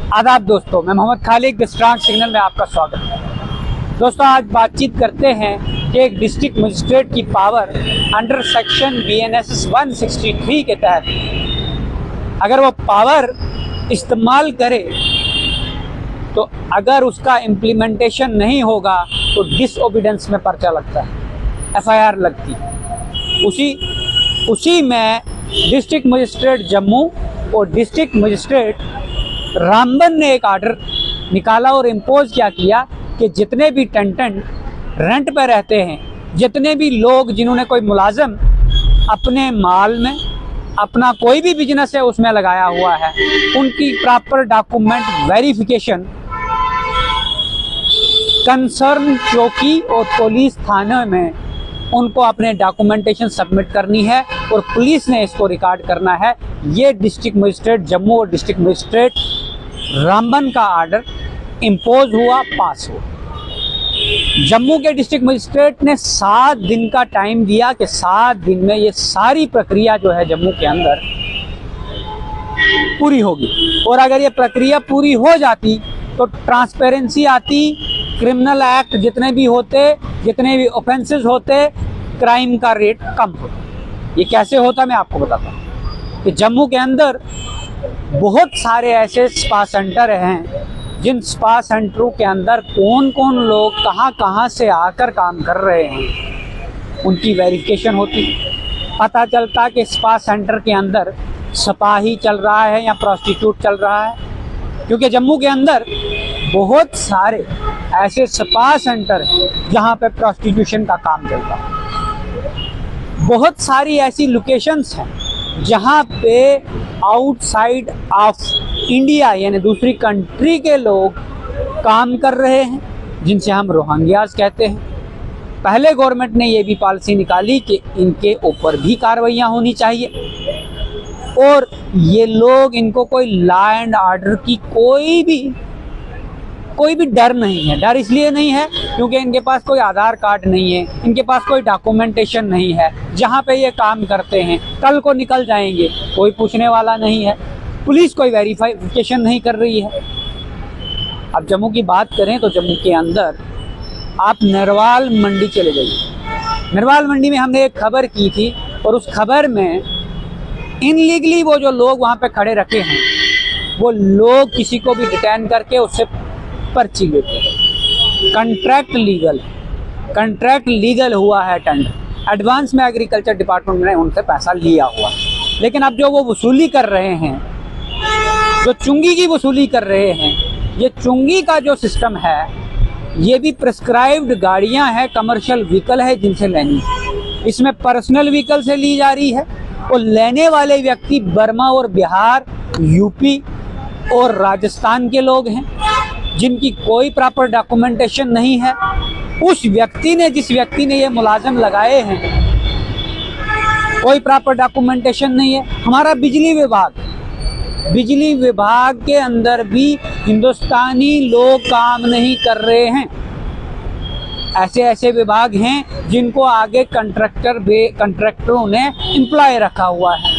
आदाब दोस्तों, मैं मोहम्मद खालिद स्ट्रांग सिग्नल में आपका स्वागत है। दोस्तों, आज बातचीत करते हैं कि एक डिस्ट्रिक्ट मजिस्ट्रेट की पावर अंडर सेक्शन BNSS 163 के तहत अगर वो पावर इस्तेमाल करे तो अगर उसका इम्प्लीमेंटेशन नहीं होगा तो डिसओबीडेंस में पर्चा लगता है, FIR लगती है। उसी में डिस्ट्रिक्ट मजिस्ट्रेट जम्मू और डिस्ट्रिक्ट मजिस्ट्रेट रामबन ने एक आर्डर निकाला और इम्पोज क्या किया कि जितने भी टेंटेंट रेंट पर रहते हैं, जितने भी लोग जिन्होंने कोई मुलाजिम अपने माल में अपना कोई भी बिजनेस है उसमें लगाया हुआ है, उनकी प्रॉपर डॉक्यूमेंट वेरिफिकेशन कंसर्न चौकी और पुलिस थाने में उनको अपने डॉक्यूमेंटेशन सबमिट करनी है और पुलिस ने इसको रिकॉर्ड करना है। ये डिस्ट्रिक्ट मजिस्ट्रेट जम्मू और डिस्ट्रिक्ट मजिस्ट्रेट रामबन का आर्डर इम्पोज हुआ, पास हुआ। जम्मू के डिस्ट्रिक्ट मजिस्ट्रेट ने 7 दिन का टाइम दिया कि 7 दिन में ये सारी प्रक्रिया जो है जम्मू के अंदर पूरी होगी, और अगर ये प्रक्रिया पूरी हो जाती तो ट्रांसपेरेंसी आती, क्रिमिनल एक्ट जितने भी होते, जितने भी ऑफेंसेस होते, क्राइम का रेट कम होता। ये कैसे होता मैं आपको बताता हूँ कि जम्मू के अंदर बहुत सारे ऐसे स्पा सेंटर हैं जिन स्पा सेंटरों के अंदर कौन कौन लोग कहाँ से आकर काम कर रहे हैं उनकी वेरिफिकेशन होती। पता चलता कि स्पा सेंटर के अंदर सिपाही चल रहा है या प्रोस्टिट्यूट चल रहा है, क्योंकि जम्मू के अंदर बहुत सारे ऐसे स्पा सेंटर हैं जहाँ पे प्रोस्टिट्यूशन का काम चलता है। बहुत सारी ऐसी लोकेशंस हैं जहाँ पे आउटसाइड ऑफ इंडिया यानी दूसरी कंट्री के लोग काम कर रहे हैं, जिनसे हम रोहिंग्यास कहते हैं। पहले गवर्नमेंट ने ये भी पॉलिसी निकाली कि इनके ऊपर भी कार्रवाइयाँ होनी चाहिए, और ये लोग, इनको कोई लॉ एंड ऑर्डर की कोई भी डर नहीं है। डर इसलिए नहीं है क्योंकि इनके पास कोई आधार कार्ड नहीं है, इनके पास कोई डॉक्यूमेंटेशन नहीं है। जहाँ पे ये काम करते हैं कल को निकल जाएंगे, कोई पूछने वाला नहीं है, पुलिस कोई वेरिफिकेशन नहीं कर रही है। अब जम्मू की बात करें तो जम्मू के अंदर आप नरवाल मंडी चले जाइए। नरवाल मंडी में हमने एक खबर की थी और उस खबर में इनलीगली वो जो लोग वहाँ पे खड़े रखे हैं, वो लोग किसी को भी डिटेन करके उससे पर्ची लेते हैं। कंट्रैक्ट लीगल हुआ है टेंडर। एडवांस में एग्रीकल्चर डिपार्टमेंट ने उनसे पैसा लिया हुआ, लेकिन अब जो वो वसूली कर रहे हैं, जो चुंगी की वसूली कर रहे हैं, ये चुंगी का जो सिस्टम है ये भी प्रिस्क्राइब्ड गाड़ियां हैं, कमर्शियल व्हीकल है जिनसे लेनी है। इसमें पर्सनल व्हीकल से ली जा रही है और लेने वाले व्यक्ति बर्मा और बिहार, यूपी और राजस्थान के लोग हैं जिनकी कोई प्रॉपर डॉक्यूमेंटेशन नहीं है। उस व्यक्ति ने, जिस व्यक्ति ने ये मुलाजिम लगाए हैं, कोई प्रॉपर डॉक्यूमेंटेशन नहीं है। हमारा बिजली विभाग के अंदर भी हिंदुस्तानी लोग काम नहीं कर रहे हैं। ऐसे विभाग हैं जिनको आगे कंट्रैक्टरों ने एम्प्लॉय रखा हुआ है,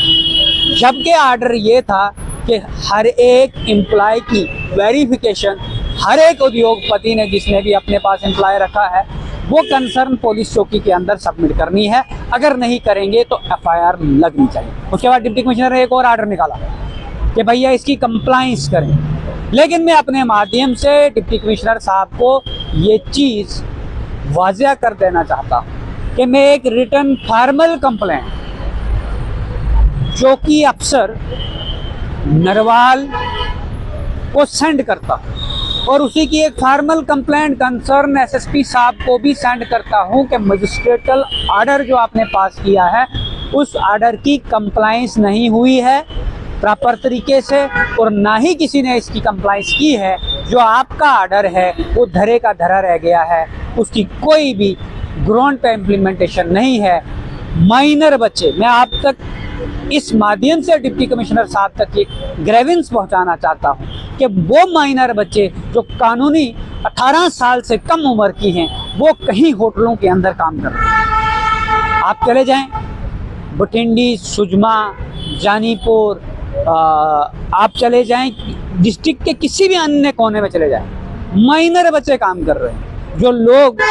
जबकि आर्डर ये था कि हर एक एम्प्लॉय की वेरिफिकेशन हर एक उद्योगपति ने, जिसने भी अपने पास एम्प्लॉय रखा है, वो कंसर्न पुलिस चौकी के अंदर सबमिट करनी है। अगर नहीं करेंगे तो FIR लगनी चाहिए। उसके बाद डिप्टी कमिश्नर ने एक और आर्डर निकाला कि भैया इसकी कंप्लाइंस करें, लेकिन मैं अपने माध्यम से डिप्टी कमिश्नर साहब को ये चीज़ वाज़िया कर देना चाहता हूँ कि मैं एक रिटर्न फॉर्मल कंप्लेंट चौकी अफसर नरवाल को सेंड करता हूँ और उसी की एक फॉर्मल कंप्लेंट कंसर्न SSP साहब को भी सेंड करता हूं कि मजिस्ट्रेटल आर्डर जो आपने पास किया है उस आर्डर की कंप्लाइंस नहीं हुई है प्रॉपर तरीके से, और ना ही किसी ने इसकी कंप्लाइंस की है। जो आपका आर्डर है वो धरे का धरा रह गया है, उसकी कोई भी ग्राउंड पे इम्प्लीमेंटेशन नहीं है। माइनर बच्चे, मैं आप तक इस माध्यम से डिप्टी कमिश्नर साहब तक एक ग्रेवेंस पहुंचाना चाहता हूं कि वो माइनर बच्चे जो कानूनी 18 साल से कम उम्र की हैं, वो कहीं होटलों के अंदर काम कर रहे हैं। आप चले जाएं बठिंडी, सुजमा, जानीपुर, आप चले जाएं डिस्ट्रिक्ट के किसी भी अन्य कोने में चले जाए, माइनर बच्चे काम कर रहे हैं। जो लोग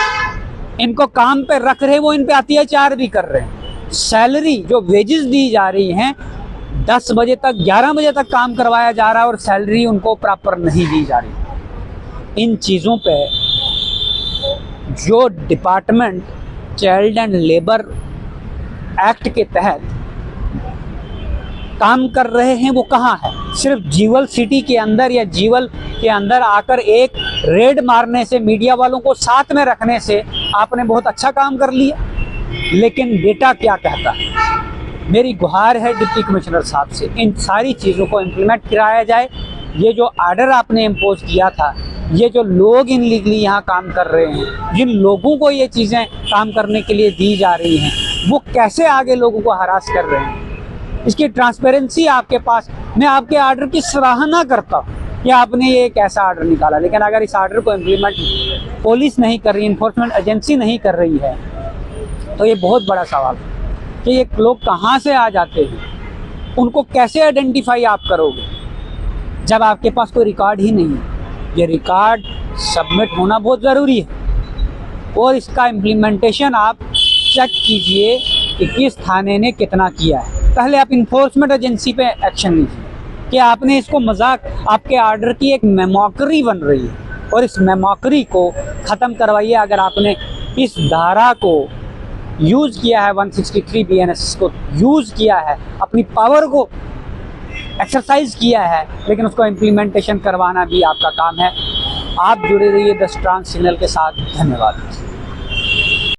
इनको काम पे रख रहे हैं वो इन पे अत्याचार भी कर रहे हैं। सैलरी जो वेजेस दी जा रही हैं 10 बजे तक 11 बजे तक काम करवाया जा रहा है और सैलरी उनको प्रॉपर नहीं दी जा रही। इन चीज़ों पे जो department child and labour act के तहत काम कर रहे हैं वो कहाँ है? सिर्फ जीवल सिटी के अंदर या जीवल के अंदर आकर एक रेड मारने से, मीडिया वालों को साथ में रखने से आपने बहुत अच्छा काम कर लिया, लेकिन डेटा क्या कहता है? मेरी गुहार है डिप्टी कमिश्नर साहब से, इन सारी चीज़ों को इम्प्लीमेंट कराया जाए। ये जो आर्डर आपने इम्पोज किया था, ये जो लोग इनलीगली यहाँ काम कर रहे हैं, जिन लोगों को ये चीज़ें काम करने के लिए दी जा रही हैं, वो कैसे आगे लोगों को हरास कर रहे हैं, इसकी ट्रांसपेरेंसी आपके पास। मैं आपके आर्डर की सराहना करता हूँ कि आपने ये एक ऐसा आर्डर निकाला, लेकिन अगर इस आर्डर को इम्प्लीमेंट पुलिस नहीं कर रही, इन्फोर्समेंट एजेंसी नहीं कर रही है, तो ये बहुत बड़ा सवाल है कि ये लोग कहाँ से आ जाते हैं, उनको कैसे आइडेंटिफाई आप करोगे जब आपके पास कोई रिकॉर्ड ही नहीं है। ये रिकॉर्ड सबमिट होना बहुत ज़रूरी है और इसका इम्प्लीमेंटेशन आप चेक कीजिए कि किस थाने ने कितना किया है। पहले आप इन्फोर्समेंट एजेंसी पे एक्शन लीजिए कि आपने इसको मजाक, आपके आर्डर की एक मेमोक्री बन रही है और इस मेमोक्री को ख़त्म करवाइए। अगर आपने इस धारा को यूज़ किया है, 163 BNS को यूज़ किया है, अपनी पावर को एक्सरसाइज किया है, लेकिन उसको इम्प्लीमेंटेशन करवाना भी आपका काम है। आप जुड़े रहिए द स्ट्रांग सिग्नल के साथ। धन्यवाद।